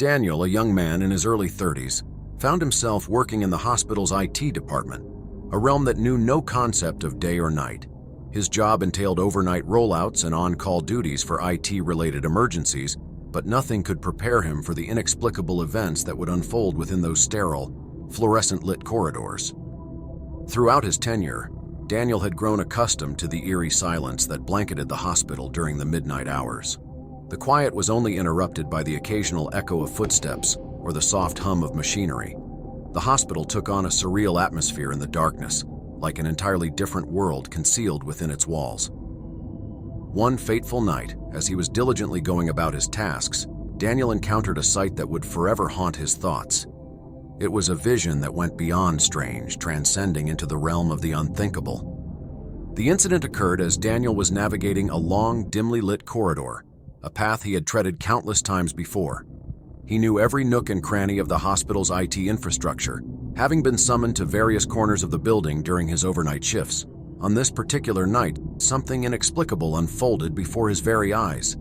Daniel, a young man in his early 30s, found himself working in the hospital's IT department, a realm that knew no concept of day or night. His job entailed overnight rollouts and on-call duties for IT-related emergencies, but nothing could prepare him for the inexplicable events that would unfold within those sterile, fluorescent-lit corridors. Throughout his tenure, Daniel had grown accustomed to the eerie silence that blanketed the hospital during the midnight hours. The quiet was only interrupted by the occasional echo of footsteps or the soft hum of machinery. The hospital took on a surreal atmosphere in the darkness, like an entirely different world concealed within its walls. One fateful night, as he was diligently going about his tasks, Daniel encountered a sight that would forever haunt his thoughts. It was a vision that went beyond strange, transcending into the realm of the unthinkable. The incident occurred as Daniel was navigating a long, dimly lit corridor, a path he had treaded countless times before. He knew every nook and cranny of the hospital's IT infrastructure, having been summoned to various corners of the building during his overnight shifts. On this particular night, something inexplicable unfolded before his very eyes.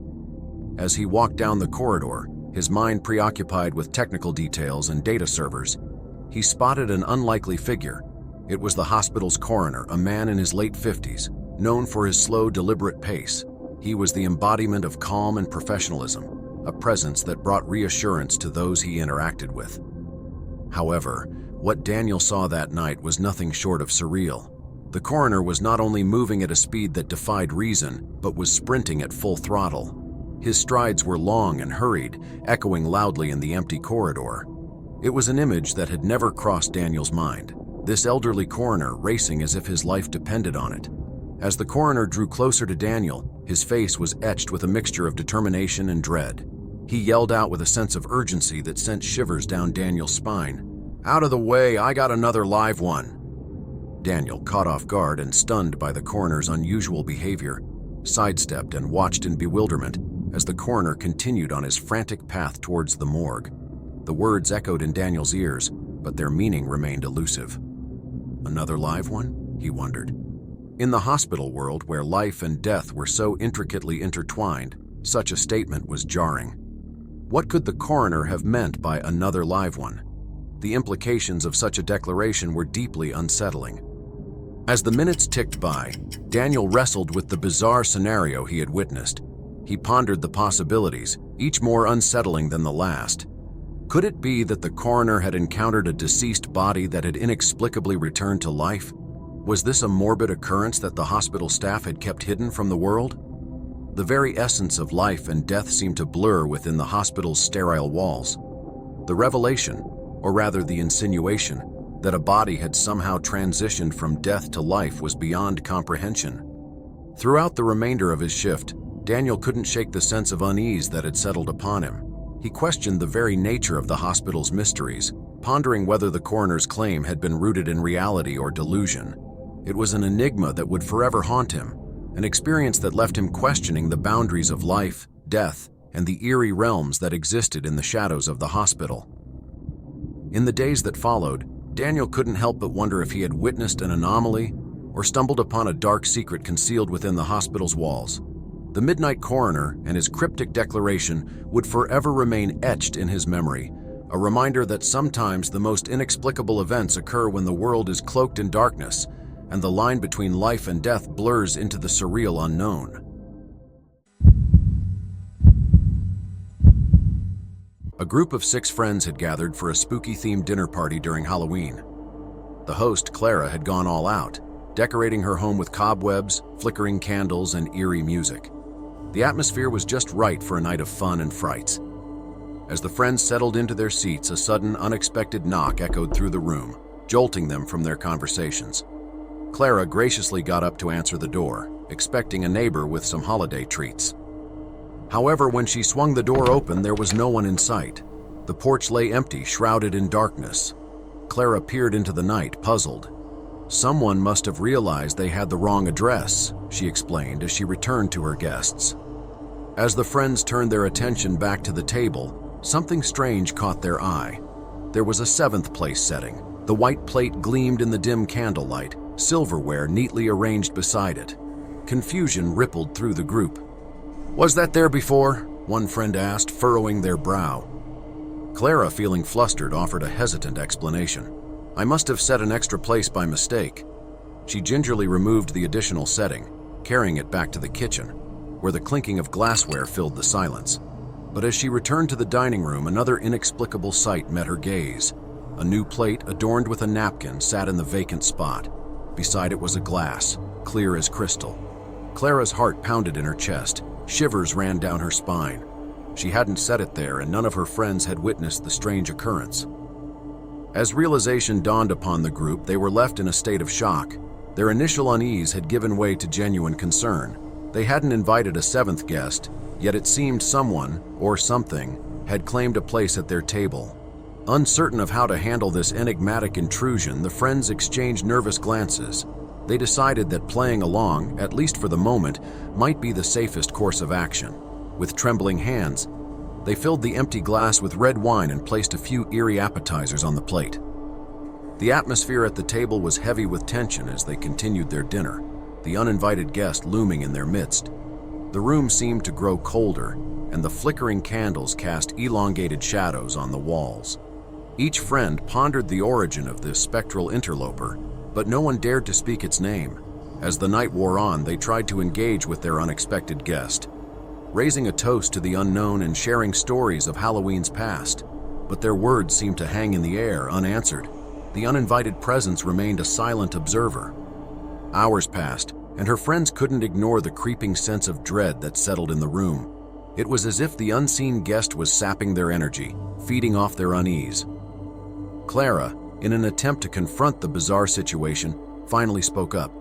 As he walked down the corridor, his mind preoccupied with technical details and data servers, he spotted an unlikely figure. It was the hospital's coroner, a man in his late 50s, known for his slow, deliberate pace. He was the embodiment of calm and professionalism, a presence that brought reassurance to those he interacted with. However, what Daniel saw that night was nothing short of surreal. The coroner was not only moving at a speed that defied reason, but was sprinting at full throttle. His strides were long and hurried, echoing loudly in the empty corridor. It was an image that had never crossed Daniel's mind, this elderly coroner racing as if his life depended on it. As the coroner drew closer to Daniel, his face was etched with a mixture of determination and dread. He yelled out with a sense of urgency that sent shivers down Daniel's spine. "Out of the way, I got another live one." Daniel, caught off guard and stunned by the coroner's unusual behavior, sidestepped and watched in bewilderment as the coroner continued on his frantic path towards the morgue. The words echoed in Daniel's ears, but their meaning remained elusive. Another live one? He wondered. In the hospital world, where life and death were so intricately intertwined, such a statement was jarring. What could the coroner have meant by another live one? The implications of such a declaration were deeply unsettling. As the minutes ticked by, Daniel wrestled with the bizarre scenario he had witnessed. He pondered the possibilities, each more unsettling than the last. Could it be that the coroner had encountered a deceased body that had inexplicably returned to life? Was this a morbid occurrence that the hospital staff had kept hidden from the world? The very essence of life and death seemed to blur within the hospital's sterile walls. The revelation, or rather the insinuation, that a body had somehow transitioned from death to life was beyond comprehension. Throughout the remainder of his shift, Daniel couldn't shake the sense of unease that had settled upon him. He questioned the very nature of the hospital's mysteries, pondering whether the coroner's claim had been rooted in reality or delusion. It was an enigma that would forever haunt him, an experience that left him questioning the boundaries of life, death, and the eerie realms that existed in the shadows of the hospital. In the days that followed, Daniel couldn't help but wonder if he had witnessed an anomaly or stumbled upon a dark secret concealed within the hospital's walls. The Midnight Coroner and his cryptic declaration would forever remain etched in his memory, a reminder that sometimes the most inexplicable events occur when the world is cloaked in darkness and the line between life and death blurs into the surreal unknown. A group of 6 friends had gathered for a spooky-themed dinner party during Halloween. The host, Clara, had gone all out, decorating her home with cobwebs, flickering candles, and eerie music. The atmosphere was just right for a night of fun and frights. As the friends settled into their seats, a sudden, unexpected knock echoed through the room, jolting them from their conversations. Clara graciously got up to answer the door, expecting a neighbor with some holiday treats. However, when she swung the door open, there was no one in sight. The porch lay empty, shrouded in darkness. Clara peered into the night, puzzled. Someone must have realized they had the wrong address, she explained as she returned to her guests. As the friends turned their attention back to the table, something strange caught their eye. There was a 7th place setting. The white plate gleamed in the dim candlelight, silverware neatly arranged beside it. Confusion rippled through the group. "Was that there before?" one friend asked, furrowing their brow. Clara, feeling flustered, offered a hesitant explanation. "I must have set an extra place by mistake." She gingerly removed the additional setting, carrying it back to the kitchen, where the clinking of glassware filled the silence. But as she returned to the dining room, another inexplicable sight met her gaze. A new plate, adorned with a napkin, sat in the vacant spot. Beside it was a glass, clear as crystal. Clara's heart pounded in her chest. Shivers ran down her spine. She hadn't set it there, and none of her friends had witnessed the strange occurrence. As realization dawned upon the group, they were left in a state of shock. Their initial unease had given way to genuine concern. They hadn't invited a seventh guest, yet it seemed someone, or something, had claimed a place at their table. Uncertain of how to handle this enigmatic intrusion, the friends exchanged nervous glances. They decided that playing along, at least for the moment, might be the safest course of action. With trembling hands, they filled the empty glass with red wine and placed a few eerie appetizers on the plate. The atmosphere at the table was heavy with tension as they continued their dinner, the uninvited guest looming in their midst. The room seemed to grow colder, and the flickering candles cast elongated shadows on the walls. Each friend pondered the origin of this spectral interloper, but no one dared to speak its name. As the night wore on, they tried to engage with their unexpected guest, raising a toast to the unknown and sharing stories of Halloween's past. But their words seemed to hang in the air, unanswered. The uninvited presence remained a silent observer. Hours passed, and her friends couldn't ignore the creeping sense of dread that settled in the room. It was as if the unseen guest was sapping their energy, feeding off their unease. Clara, in an attempt to confront the bizarre situation, finally spoke up.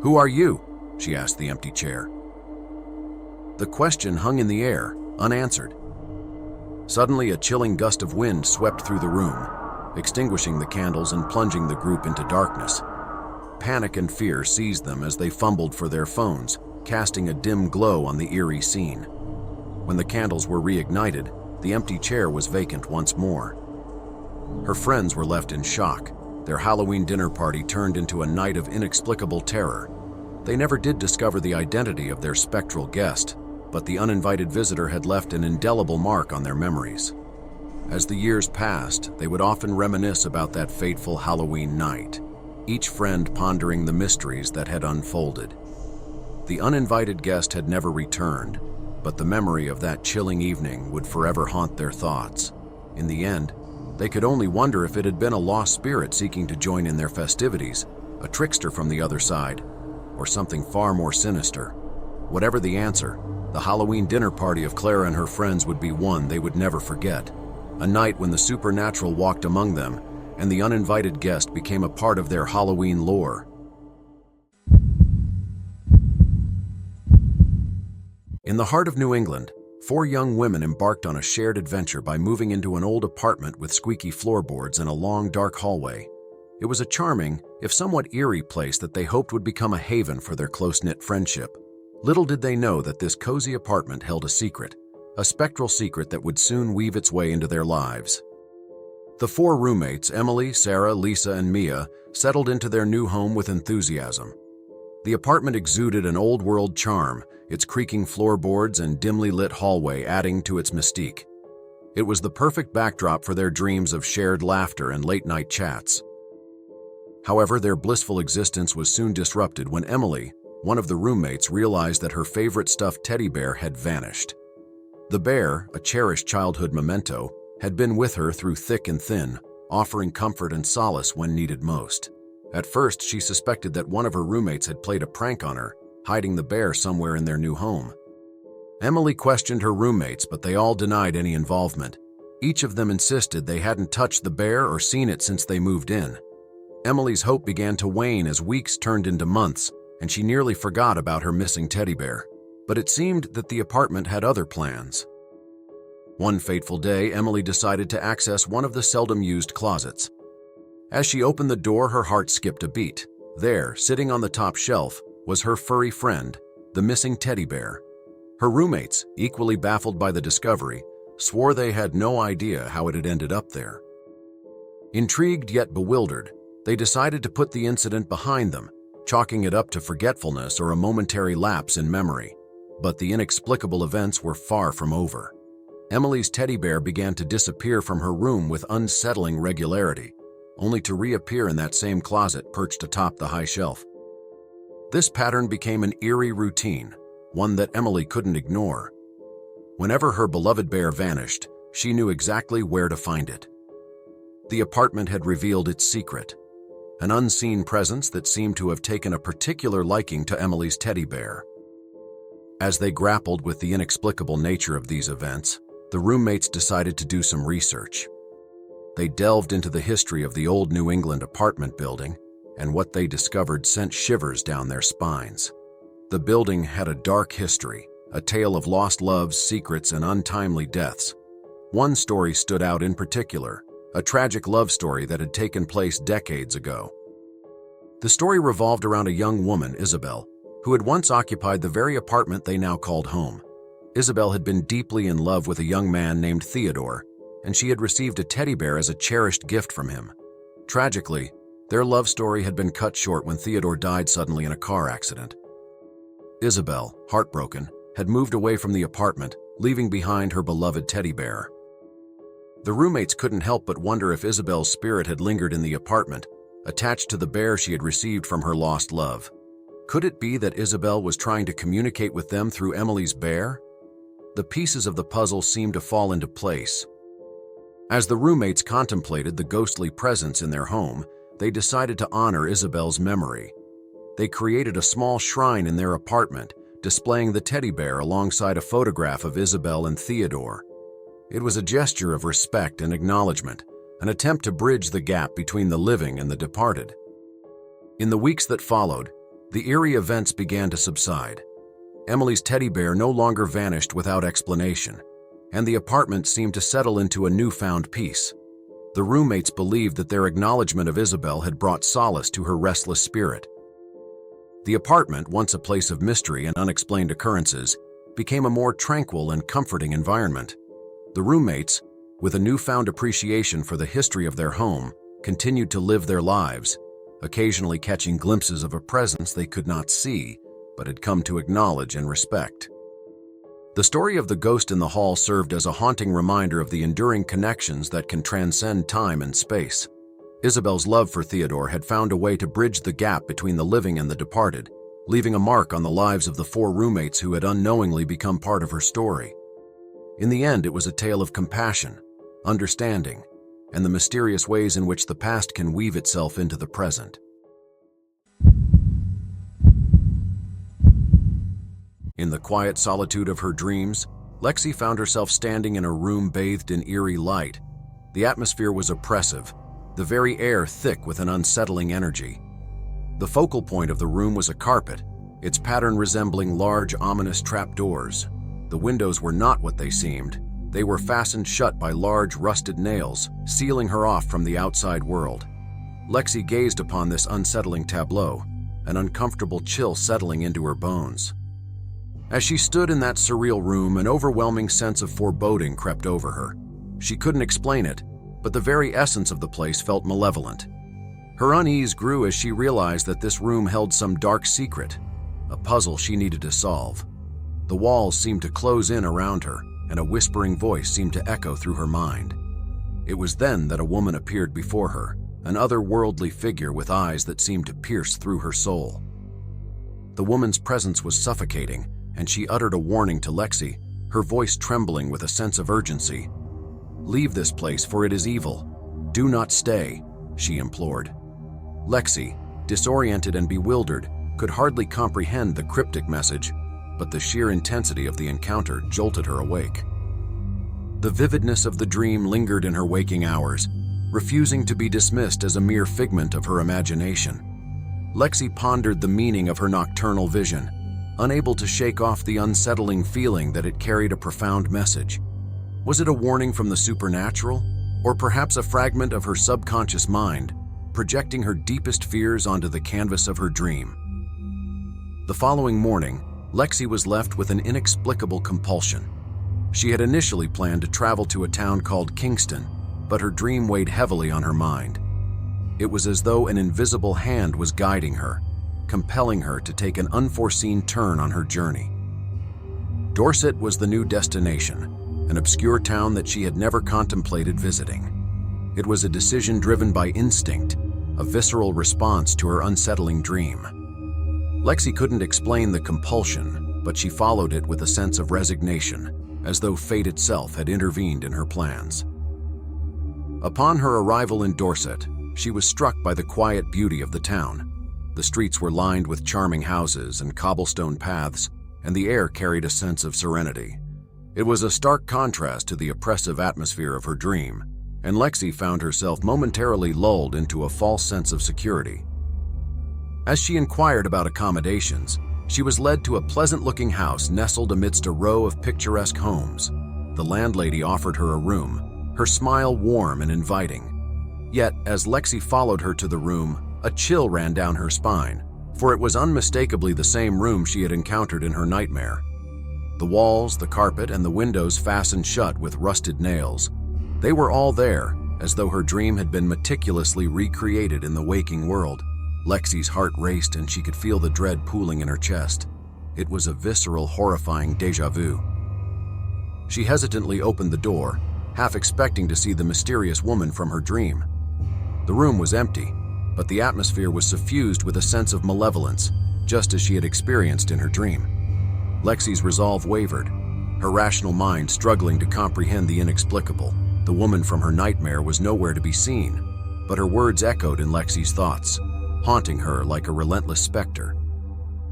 "Who are you?" she asked the empty chair. The question hung in the air, unanswered. Suddenly, a chilling gust of wind swept through the room, extinguishing the candles and plunging the group into darkness. Panic and fear seized them as they fumbled for their phones, casting a dim glow on the eerie scene. When the candles were reignited, the empty chair was vacant once more. Her friends were left in shock. Their Halloween dinner party turned into a night of inexplicable terror. They never did discover the identity of their spectral guest, but the uninvited visitor had left an indelible mark on their memories. As the years passed, they would often reminisce about that fateful Halloween night, each friend pondering the mysteries that had unfolded. The uninvited guest had never returned, but the memory of that chilling evening would forever haunt their thoughts. In the end, they could only wonder if it had been a lost spirit seeking to join in their festivities, a trickster from the other side, or something far more sinister. Whatever the answer, the Halloween dinner party of Clara and her friends would be one they would never forget. A night when the supernatural walked among them, and the uninvited guest became a part of their Halloween lore. In the heart of New England, 4 young women embarked on a shared adventure by moving into an old apartment with squeaky floorboards and a long, dark hallway. It was a charming, if somewhat eerie place that they hoped would become a haven for their close-knit friendship. Little did they know that this cozy apartment held a secret, a spectral secret that would soon weave its way into their lives. The 4 roommates, Emily, Sarah, Lisa, and Mia, settled into their new home with enthusiasm. The apartment exuded an old-world charm, its creaking floorboards and dimly lit hallway adding to its mystique. It was the perfect backdrop for their dreams of shared laughter and late-night chats. However, their blissful existence was soon disrupted when Emily, one of the roommates, realized that her favorite stuffed teddy bear had vanished. The bear, a cherished childhood memento, had been with her through thick and thin, offering comfort and solace when needed most. At first, she suspected that one of her roommates had played a prank on her, hiding the bear somewhere in their new home. Emily questioned her roommates, but they all denied any involvement. Each of them insisted they hadn't touched the bear or seen it since they moved in. Emily's hope began to wane as weeks turned into months, and she nearly forgot about her missing teddy bear. But it seemed that the apartment had other plans. One fateful day, Emily decided to access one of the seldom-used closets. As she opened the door, her heart skipped a beat. There, sitting on the top shelf, was her furry friend, the missing teddy bear. Her roommates, equally baffled by the discovery, swore they had no idea how it had ended up there. Intrigued yet bewildered, they decided to put the incident behind them, chalking it up to forgetfulness or a momentary lapse in memory. But the inexplicable events were far from over. Emily's teddy bear began to disappear from her room with unsettling regularity, only to reappear in that same closet perched atop the high shelf. This pattern became an eerie routine, one that Emily couldn't ignore. Whenever her beloved bear vanished, she knew exactly where to find it. The apartment had revealed its secret, an unseen presence that seemed to have taken a particular liking to Emily's teddy bear. As they grappled with the inexplicable nature of these events, the roommates decided to do some research. They delved into the history of the old New England apartment building, and what they discovered sent shivers down their spines. The building had a dark history, a tale of lost loves, secrets, and untimely deaths. One story stood out in particular, a tragic love story that had taken place decades ago. The story revolved around a young woman, Isabel, who had once occupied the very apartment they now called home. Isabel had been deeply in love with a young man named Theodore, and she had received a teddy bear as a cherished gift from him. Tragically, their love story had been cut short when Theodore died suddenly in a car accident. Isabel, heartbroken, had moved away from the apartment, leaving behind her beloved teddy bear. The roommates couldn't help but wonder if Isabel's spirit had lingered in the apartment, attached to the bear she had received from her lost love. Could it be that Isabel was trying to communicate with them through Emily's bear? The pieces of the puzzle seemed to fall into place. As the roommates contemplated the ghostly presence in their home, they decided to honor Isabel's memory. They created a small shrine in their apartment, displaying the teddy bear alongside a photograph of Isabel and Theodore. It was a gesture of respect and acknowledgement, an attempt to bridge the gap between the living and the departed. In the weeks that followed, the eerie events began to subside. Emily's teddy bear no longer vanished without explanation, and the apartment seemed to settle into a newfound peace. The roommates believed that their acknowledgement of Isabel had brought solace to her restless spirit. The apartment, once a place of mystery and unexplained occurrences, became a more tranquil and comforting environment. The roommates, with a newfound appreciation for the history of their home, continued to live their lives, occasionally catching glimpses of a presence they could not see, but had come to acknowledge and respect. The story of the ghost in the hall served as a haunting reminder of the enduring connections that can transcend time and space. Isabel's love for Theodore had found a way to bridge the gap between the living and the departed, leaving a mark on the lives of the four roommates who had unknowingly become part of her story. In the end, it was a tale of compassion, understanding, and the mysterious ways in which the past can weave itself into the present. In the quiet solitude of her dreams, Lexi found herself standing in a room bathed in eerie light. The atmosphere was oppressive, the very air thick with an unsettling energy. The focal point of the room was a carpet, its pattern resembling large, ominous trapdoors. The windows were not what they seemed. They were fastened shut by large, rusted nails, sealing her off from the outside world. Lexi gazed upon this unsettling tableau, an uncomfortable chill settling into her bones. As she stood in that surreal room, an overwhelming sense of foreboding crept over her. She couldn't explain it, but the very essence of the place felt malevolent. Her unease grew as she realized that this room held some dark secret, a puzzle she needed to solve. The walls seemed to close in around her, and a whispering voice seemed to echo through her mind. It was then that a woman appeared before her, an otherworldly figure with eyes that seemed to pierce through her soul. The woman's presence was suffocating, and she uttered a warning to Lexi, her voice trembling with a sense of urgency. "Leave this place, for it is evil. Do not stay," she implored. Lexi, disoriented and bewildered, could hardly comprehend the cryptic message, but the sheer intensity of the encounter jolted her awake. The vividness of the dream lingered in her waking hours, refusing to be dismissed as a mere figment of her imagination. Lexi pondered the meaning of her nocturnal vision, unable to shake off the unsettling feeling that it carried a profound message. Was it a warning from the supernatural, or perhaps a fragment of her subconscious mind, projecting her deepest fears onto the canvas of her dream? The following morning, Lexi was left with an inexplicable compulsion. She had initially planned to travel to a town called Kingston, but her dream weighed heavily on her mind. It was as though an invisible hand was guiding her, compelling her to take an unforeseen turn on her journey. Dorset was the new destination, an obscure town that she had never contemplated visiting. It was a decision driven by instinct, a visceral response to her unsettling dream. Lexi couldn't explain the compulsion, but she followed it with a sense of resignation, as though fate itself had intervened in her plans. Upon her arrival in Dorset, she was struck by the quiet beauty of the town. The streets were lined with charming houses and cobblestone paths, and the air carried a sense of serenity. It was a stark contrast to the oppressive atmosphere of her dream, and Lexi found herself momentarily lulled into a false sense of security. As she inquired about accommodations, she was led to a pleasant-looking house nestled amidst a row of picturesque homes. The landlady offered her a room, her smile warm and inviting. Yet, as Lexi followed her to the room, a chill ran down her spine, for it was unmistakably the same room she had encountered in her nightmare. The walls, the carpet, and the windows fastened shut with rusted nails. They were all there, as though her dream had been meticulously recreated in the waking world. Lexi's heart raced and she could feel the dread pooling in her chest. It was a visceral, horrifying déjà vu. She hesitantly opened the door, half expecting to see the mysterious woman from her dream. The room was empty, but the atmosphere was suffused with a sense of malevolence, just as she had experienced in her dream. Lexi's resolve wavered, her rational mind struggling to comprehend the inexplicable. The woman from her nightmare was nowhere to be seen, but her words echoed in Lexi's thoughts, haunting her like a relentless specter.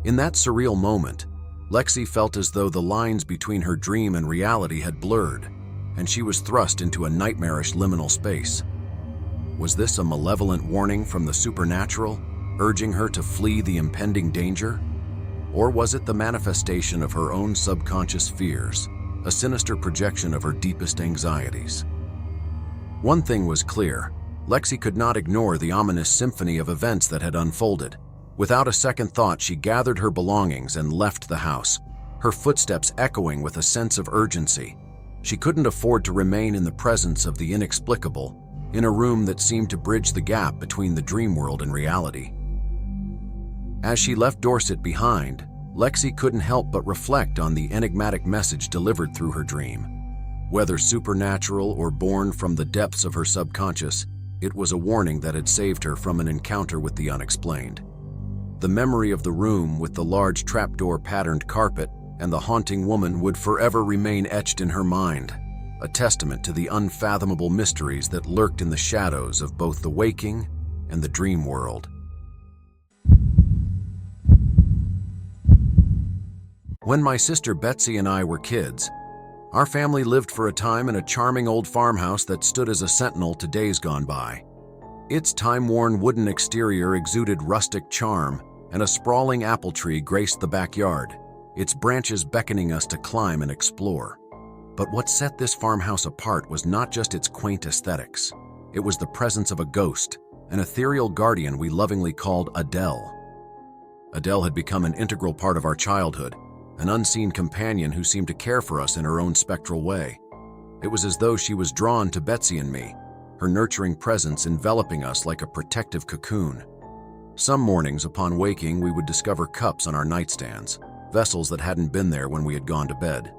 In that surreal moment, Lexi felt as though the lines between her dream and reality had blurred, and she was thrust into a nightmarish liminal space. Was this a malevolent warning from the supernatural, urging her to flee the impending danger? Or was it the manifestation of her own subconscious fears, a sinister projection of her deepest anxieties? One thing was clear. Lexi could not ignore the ominous symphony of events that had unfolded. Without a second thought, she gathered her belongings and left the house, her footsteps echoing with a sense of urgency. She couldn't afford to remain in the presence of the inexplicable, in a room that seemed to bridge the gap between the dream world and reality. As she left Dorset behind, Lexi couldn't help but reflect on the enigmatic message delivered through her dream. Whether supernatural or born from the depths of her subconscious, it was a warning that had saved her from an encounter with the unexplained. The memory of the room with the large trapdoor-patterned carpet and the haunting woman would forever remain etched in her mind, a testament to the unfathomable mysteries that lurked in the shadows of both the waking and the dream world. When my sister Betsy and I were kids, our family lived for a time in a charming old farmhouse that stood as a sentinel to days gone by. Its time-worn wooden exterior exuded rustic charm, and a sprawling apple tree graced the backyard, its branches beckoning us to climb and explore. But what set this farmhouse apart was not just its quaint aesthetics. It was the presence of a ghost, an ethereal guardian we lovingly called Adell. Adell had become an integral part of our childhood, an unseen companion who seemed to care for us in her own spectral way. It was as though she was drawn to Betsy and me, her nurturing presence enveloping us like a protective cocoon. Some mornings upon waking, we would discover cups on our nightstands, vessels that hadn't been there when we had gone to bed.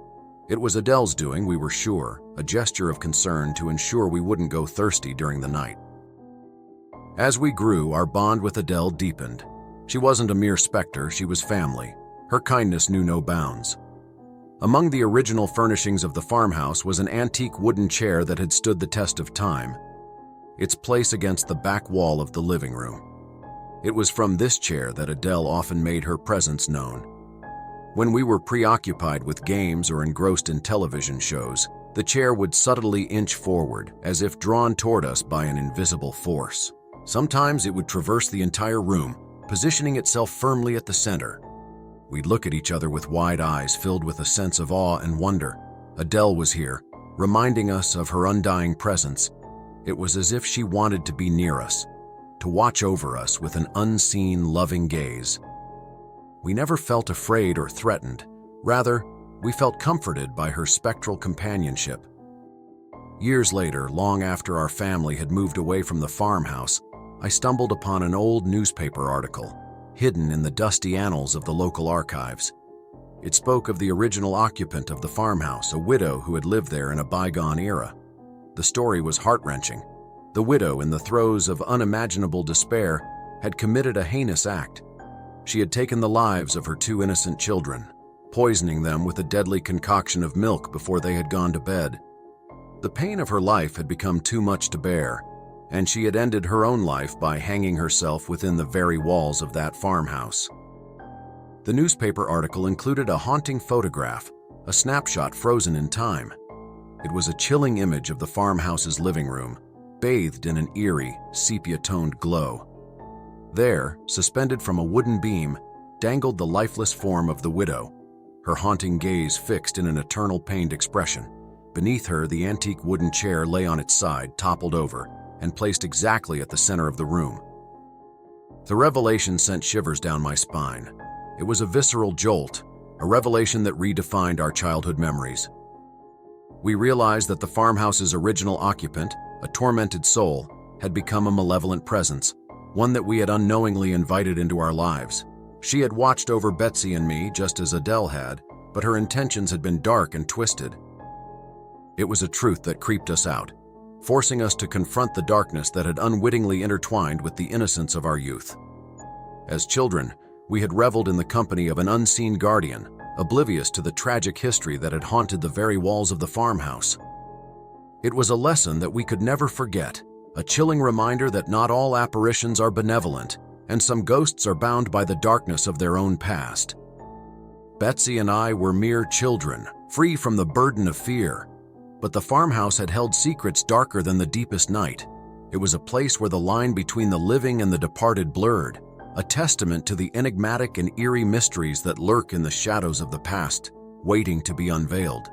It was Adele's doing, we were sure, a gesture of concern to ensure we wouldn't go thirsty during the night. As we grew, our bond with Adele deepened. She wasn't a mere specter, she was family. Her kindness knew no bounds. Among the original furnishings of the farmhouse was an antique wooden chair that had stood the test of time, its place against the back wall of the living room. It was from this chair that Adele often made her presence known. When we were preoccupied with games or engrossed in television shows, the chair would subtly inch forward, as if drawn toward us by an invisible force. Sometimes it would traverse the entire room, positioning itself firmly at the center. We'd look at each other with wide eyes filled with a sense of awe and wonder. Adele was here, reminding us of her undying presence. It was as if she wanted to be near us, to watch over us with an unseen, loving gaze. We never felt afraid or threatened. Rather, we felt comforted by her spectral companionship. Years later, long after our family had moved away from the farmhouse, I stumbled upon an old newspaper article, hidden in the dusty annals of the local archives. It spoke of the original occupant of the farmhouse, a widow who had lived there in a bygone era. The story was heart-wrenching. The widow, in the throes of unimaginable despair, had committed a heinous act. She had taken the lives of her 2 innocent children, poisoning them with a deadly concoction of milk before they had gone to bed. The pain of her life had become too much to bear, and she had ended her own life by hanging herself within the very walls of that farmhouse. The newspaper article included a haunting photograph, a snapshot frozen in time. It was a chilling image of the farmhouse's living room, bathed in an eerie, sepia-toned glow. There, suspended from a wooden beam, dangled the lifeless form of the widow, her haunting gaze fixed in an eternal pained expression. Beneath her, the antique wooden chair lay on its side, toppled over, and placed exactly at the center of the room. The revelation sent shivers down my spine. It was a visceral jolt, a revelation that redefined our childhood memories. We realized that the farmhouse's original occupant, a tormented soul, had become a malevolent presence, one that we had unknowingly invited into our lives. She had watched over Betsy and me just as Adell had, but her intentions had been dark and twisted. It was a truth that creeped us out, forcing us to confront the darkness that had unwittingly intertwined with the innocence of our youth. As children, we had reveled in the company of an unseen guardian, oblivious to the tragic history that had haunted the very walls of the farmhouse. It was a lesson that we could never forget, a chilling reminder that not all apparitions are benevolent, and some ghosts are bound by the darkness of their own past. Betsy and I were mere children, free from the burden of fear, but the farmhouse had held secrets darker than the deepest night. It was a place where the line between the living and the departed blurred, a testament to the enigmatic and eerie mysteries that lurk in the shadows of the past, waiting to be unveiled.